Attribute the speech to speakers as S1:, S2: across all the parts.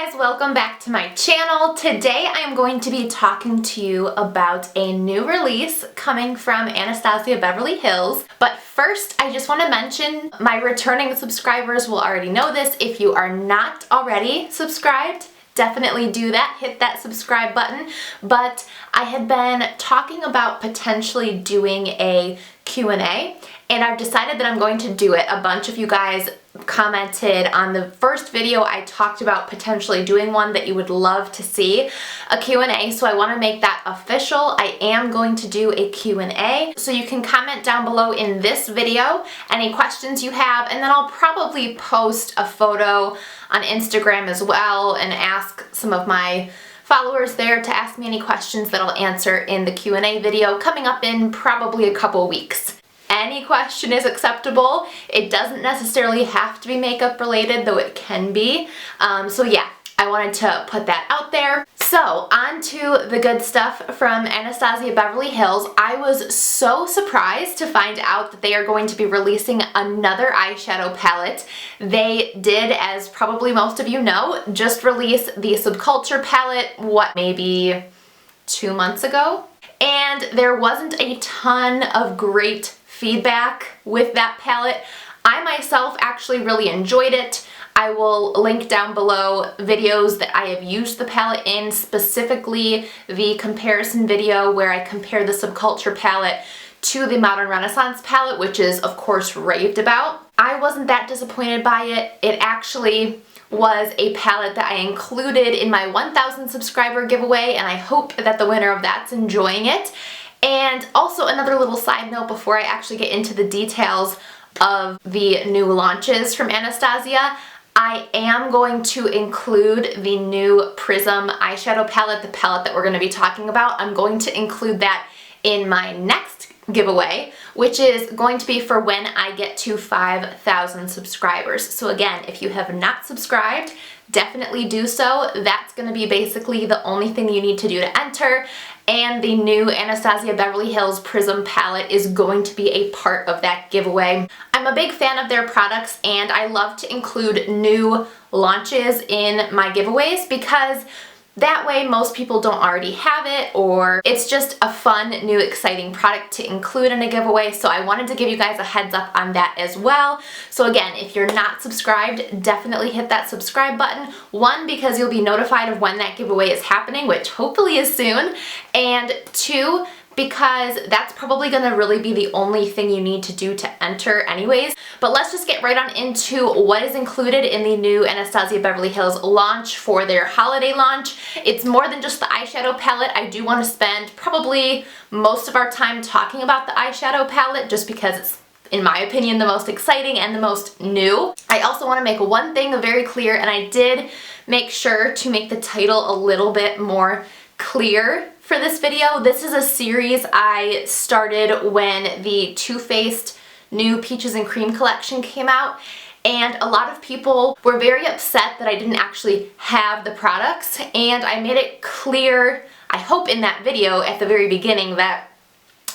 S1: guys, welcome back to my channel. Today I am going to be talking to you about a new release coming from Anastasia Beverley Hills. But first, I just want to mention my returning subscribers will already know this. If you are not already subscribed, definitely do that. Hit that subscribe button. But I had been talking about potentially doing a Q&A, and I've decided that I'm going to do it. A bunch of you guys commented on the first video I talked about potentially doing one that you would love to see, a Q&A, so I want to make that official. I am going to do a Q&A, so you can comment down below in this video any questions you have, and then I'll probably post a photo on Instagram as well and ask some of my followers there to ask me any questions that I'll answer in the Q&A video coming up in probably a couple weeks. Any question is acceptable. It doesn't necessarily have to be makeup related, though it can be. So yeah, I wanted to put that out there. So on to the good stuff from Anastasia Beverley Hills. I was so surprised to find out that they are going to be releasing another eyeshadow palette. They did, as probably most of you know, just release the Subculture palette, maybe 2 months ago? And there wasn't a ton of great feedback with that palette. I myself actually really enjoyed it. I will link down below videos that I have used the palette in, specifically the comparison video where I compare the Subculture palette to the Modern Renaissance palette, which is of course raved about. I wasn't that disappointed by it. It actually was a palette that I included in my 1,000 subscriber giveaway, and I hope that the winner of that's enjoying it. And also another little side note before I actually get into the details of the new launches from Anastasia, I am going to include the new Prism Eyeshadow Palette, the palette that we're going to be talking about. I'm going to include that in my next giveaway, which is going to be for when I get to 5,000 subscribers. So again, if you have not subscribed, definitely do so. That's going to be basically the only thing you need to do to enter, and the new Anastasia Beverley Hills Prism Palette is going to be a part of that giveaway. I'm a big fan of their products, and I love to include new launches in my giveaways because that way most people don't already have it, or it's just a fun, new, exciting product to include in a giveaway. So I wanted to give you guys a heads up on that as well. So again, if you're not subscribed, definitely hit that subscribe button. One, because you'll be notified of when that giveaway is happening, which hopefully is soon. And two, because that's probably going to really be the only thing you need to do to enter anyways. But let's just get right on into what is included in the new Anastasia Beverley Hills launch for their holiday launch. It's more than just the eyeshadow palette. I do want to spend probably most of our time talking about the eyeshadow palette just because it's, in my opinion, the most exciting and the most new. I also want to make one thing very clear, and I did make sure to make the title a little bit more clear for this video. This is a series I started when the Too Faced new Peaches and Cream collection came out, and a lot of people were very upset that I didn't actually have the products, and I made it clear, I hope in that video at the very beginning, that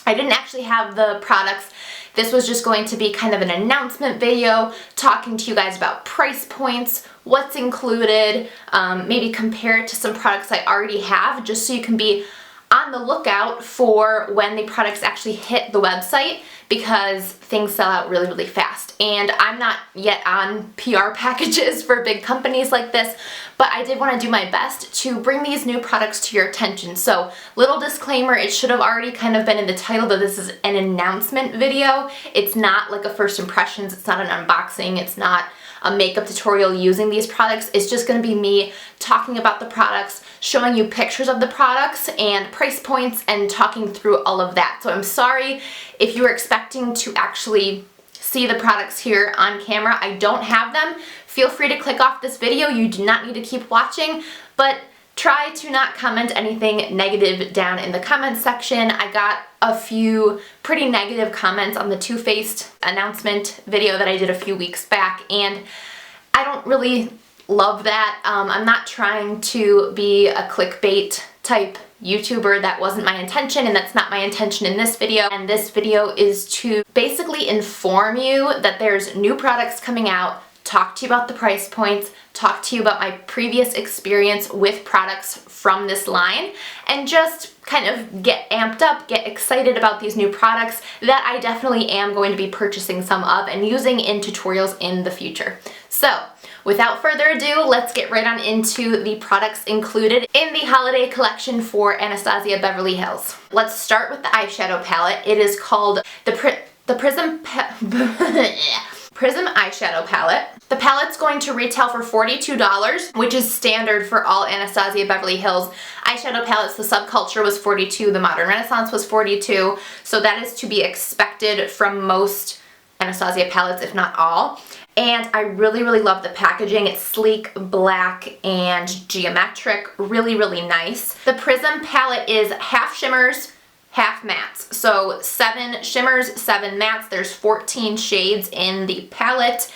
S1: I didn't actually have the products. This was just going to be kind of an announcement video talking to you guys about price points, what's included, maybe compare it to some products I already have, just so you can be on the lookout for when the products actually hit the website, because things sell out really, really fast. And I'm not yet on PR packages for big companies like this, but I did want to do my best to bring these new products to your attention. So, little disclaimer, it should have already kind of been in the title that this is an announcement video. It's not like a first impressions, it's not an unboxing, it's not a makeup tutorial using these products. It's just going to be me talking about the products, showing you pictures of the products and price points, and talking through all of that. So I'm sorry if you were expecting to actually see the products here on camera. I don't have them. Feel free to click off this video. You do not need to keep watching, but try to not comment anything negative down in the comments section. I got a few pretty negative comments on the Too Faced announcement video that I did a few weeks back, and I don't really love that. I'm not trying to be a clickbait type YouTuber. That wasn't my intention, and that's not my intention in this video. And this video is to basically inform you that there's new products coming out, talk to you about the price points, talk to you about my previous experience with products from this line, and just kind of get amped up, get excited about these new products that I definitely am going to be purchasing some of and using in tutorials in the future. So, without further ado, let's get right on into the products included in the holiday collection for Anastasia Beverley Hills. Let's start with the eyeshadow palette. It is called the Prism Eye Shadow Palette. The palette's going to retail for $42, which is standard for all Anastasia Beverley Hills eyeshadow palettes. The Subculture was $42, the Modern Renaissance was $42, so that is to be expected from most Anastasia palettes, if not all. And I really, really love the packaging. It's sleek, black, and geometric. Really, really nice. The Prism palette is half shimmers, half mattes. So 7 shimmers, 7 mattes. There's 14 shades in the palette.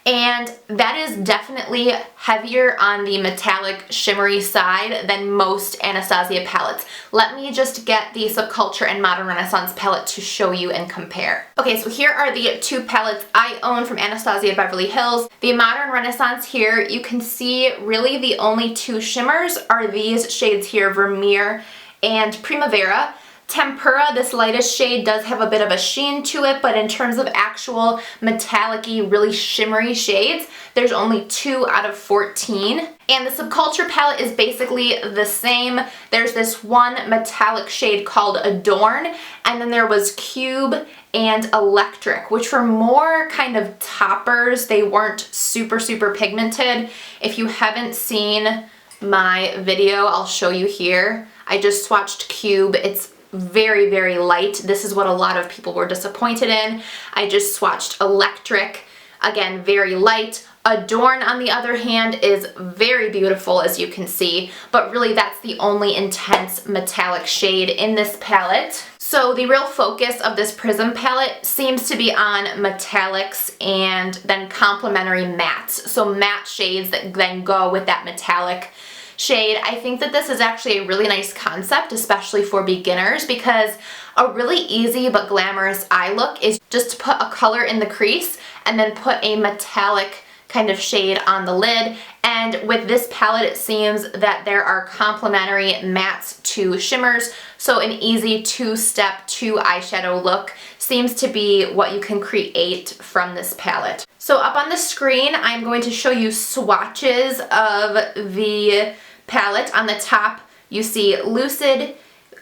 S1: And that is definitely heavier on the metallic shimmery side than most Anastasia palettes. Let me just get the Subculture and Modern Renaissance palette to show you and compare. Okay, so here are the 2 palettes I own from Anastasia Beverley Hills. The Modern Renaissance here, you can see really the only 2 shimmers are these shades here, Vermeer and Primavera. Tempera, this lightest shade, does have a bit of a sheen to it, but in terms of actual metallic-y, really shimmery shades, there's only 2 out of 14. And the Subculture palette is basically the same. There's this one metallic shade called Adorn, and then there was Cube and Electric, which were more kind of toppers. They weren't super, super pigmented. If you haven't seen my video, I'll show you here. I just swatched Cube. It's very, very light. This is what a lot of people were disappointed in. I just swatched Electric. Again, very light. Adorn, on the other hand, is very beautiful, as you can see, but really that's the only intense metallic shade in this palette. So the real focus of this Prism palette seems to be on metallics and then complementary mattes. So matte shades that then go with that metallic shade. I think that this is actually a really nice concept, especially for beginners, because a really easy but glamorous eye look is just to put a color in the crease and then put a metallic kind of shade on the lid. And with this palette, it seems that there are complementary mattes to shimmers, so an easy 2-step 2 eyeshadow look seems to be what you can create from this palette. So up on the screen, I'm going to show you swatches of the palette. On the top, you see Lucid,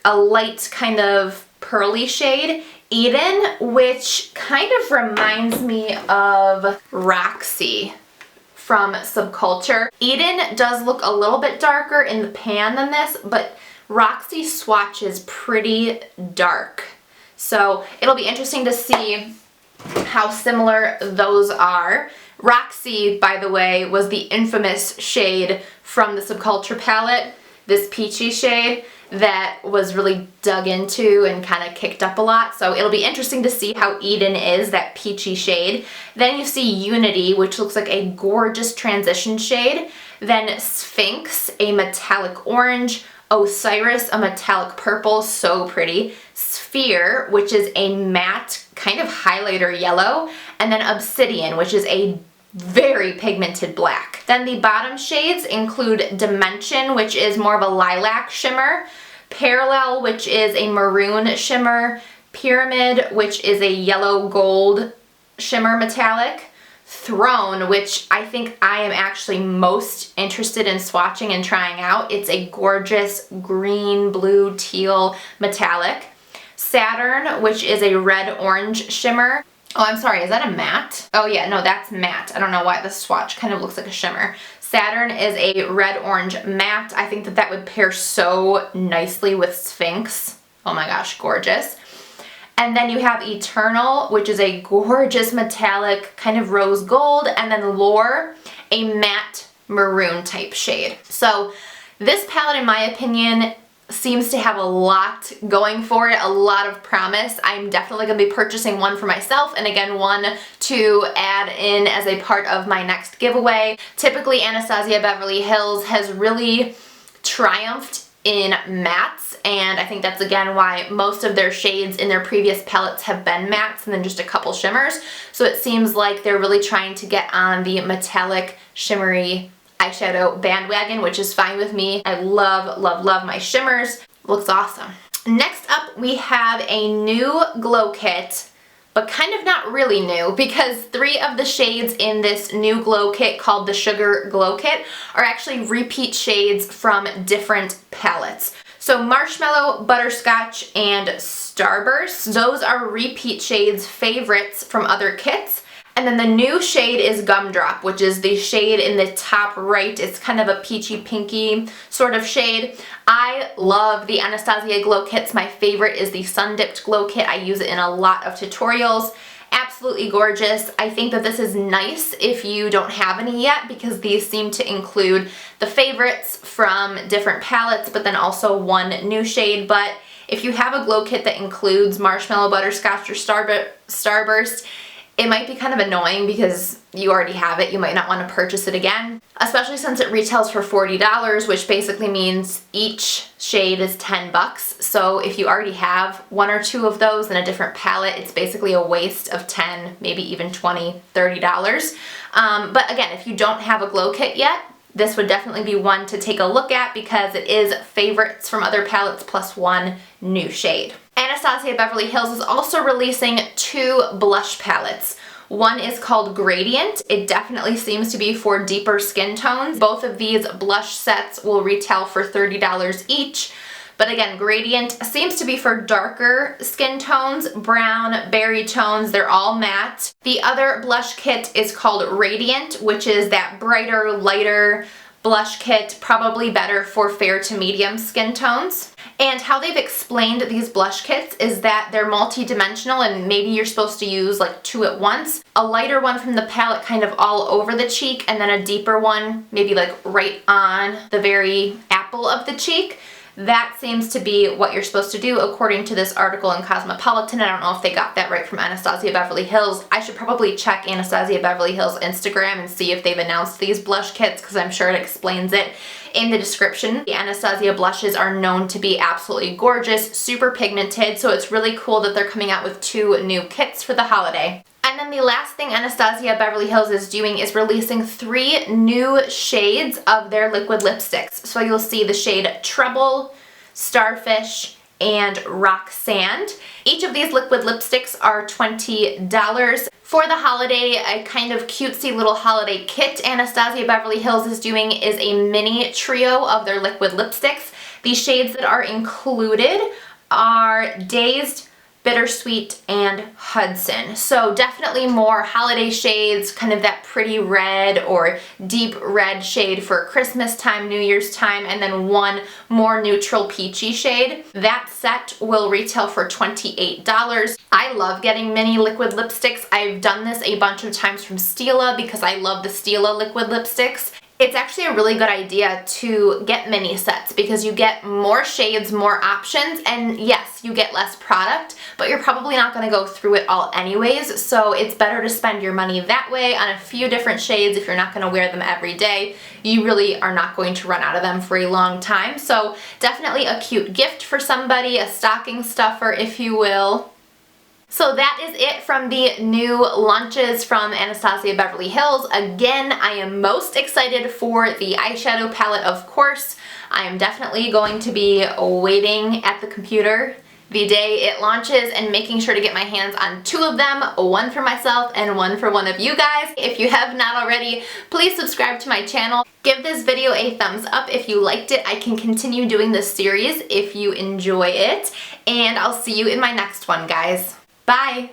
S1: a light kind of pearly shade, Eden, which kind of reminds me of Roxy from Subculture. Eden does look a little bit darker in the pan than this, but Roxy swatches pretty dark. So it'll be interesting to see how similar those are. Roxy, by the way, was the infamous shade from the Subculture palette, this peachy shade that was really dug into and kind of kicked up a lot. So it'll be interesting to see how Eden is, that peachy shade. Then you see Unity, which looks like a gorgeous transition shade. Then Sphinx, a metallic orange. Osiris, a metallic purple, so pretty. Sphere, which is a matte kind of highlighter yellow. And then Obsidian, which is a very pigmented black. Then the bottom shades include Dimension, which is more of a lilac shimmer. Parallel, which is a maroon shimmer. Pyramid, which is a yellow gold shimmer metallic. Throne, which I think I am actually most interested in swatching and trying out. It's a gorgeous green, blue, teal metallic. Saturn, which is a red-orange shimmer. Oh, I'm sorry, is that a matte? Oh yeah, no, that's matte. I don't know why the swatch kind of looks like a shimmer. Saturn is a red-orange matte. I think that that would pair so nicely with Sphinx. Oh my gosh, gorgeous. And then you have Eternal, which is a gorgeous metallic kind of rose gold, and then Lore, a matte maroon type shade. So this palette, in my opinion, seems to have a lot going for it, a lot of promise. I'm definitely going to be purchasing one for myself, and again, one to add in as a part of my next giveaway. Typically, Anastasia Beverley Hills has really triumphed in mattes, and I think that's again why most of their shades in their previous palettes have been mattes and then just a couple shimmers. So it seems like they're really trying to get on the metallic shimmery eyeshadow bandwagon, which is fine with me. I love, love, love my shimmers. Looks awesome. Next up, we have a new glow kit, but kind of not really new, because 3 of the shades in this new glow kit called the Sugar Glow Kit are actually repeat shades from different palettes. So Marshmallow, Butterscotch, and Starburst, those are repeat shades favorites from other kits. And then the new shade is Gumdrop, which is the shade in the top right. It's kind of a peachy pinky sort of shade. I love the Anastasia glow kits. My favorite is the Sun Dipped glow kit. I use it in a lot of tutorials. Absolutely gorgeous. I think that this is nice if you don't have any yet, because these seem to include the favorites from different palettes, but then also one new shade. But if you have a glow kit that includes Marshmallow, Butterscotch, or Starburst, it might be kind of annoying because you already have it. You might not want to purchase it again, especially since it retails for $40, which basically means each shade is 10 bucks. So if you already have 1 or 2 of those in a different palette, it's basically a waste of 10, maybe even 20, $30. But again, if you don't have a glow kit yet, this would definitely be one to take a look at because it is favorites from other palettes plus 1 new shade. Anastasia Beverley Hills is also releasing 2 blush palettes. One is called Gradient. It definitely seems to be for deeper skin tones. Both of these blush sets will retail for $30 each. But again, Gradient seems to be for darker skin tones, brown, berry tones, they're all matte. The other blush kit is called Radiant, which is that brighter, lighter blush kit, probably better for fair to medium skin tones. And how they've explained these blush kits is that they're multi-dimensional and maybe you're supposed to use like 2 at once. A lighter one from the palette kind of all over the cheek, and then a deeper one maybe like right on the very apple of the cheek. That seems to be what you're supposed to do according to this article in Cosmopolitan. I don't know if they got that right from Anastasia Beverley Hills. I should probably check Anastasia Beverley Hills Instagram and see if they've announced these blush kits, because I'm sure it explains it in the description. The Anastasia blushes are known to be absolutely gorgeous, super pigmented, so it's really cool that they're coming out with 2 new kits for the holiday. And then the last thing Anastasia Beverley Hills is doing is releasing 3 new shades of their liquid lipsticks. So you'll see the shade Trouble, Starfish, and Rock Sand. Each of these liquid lipsticks are $20. For the holiday, a kind of cutesy little holiday kit Anastasia Beverley Hills is doing is a mini trio of their liquid lipsticks. The shades that are included are Dazed, Bittersweet, and Hudson. So definitely more holiday shades, kind of that pretty red or deep red shade for Christmas time, New Year's time, and then one more neutral peachy shade. That set will retail for $28. I love getting mini liquid lipsticks. I've done this a bunch of times from Stila because I love the Stila liquid lipsticks. It's actually a really good idea to get mini sets because you get more shades, more options, and yes, you get less product, but you're probably not going to go through it all anyways, so it's better to spend your money that way on a few different shades. If you're not going to wear them every day, you really are not going to run out of them for a long time. So definitely a cute gift for somebody, a stocking stuffer if you will. So that is it from the new launches from Anastasia Beverley Hills. Again, I am most excited for the eyeshadow palette, of course. I am definitely going to be waiting at the computer the day it launches and making sure to get my hands on 2 of them, one for myself and one for one of you guys. If you have not already, please subscribe to my channel. Give this video a thumbs up if you liked it. I can continue doing this series if you enjoy it, and I'll see you in my next one, guys. Bye!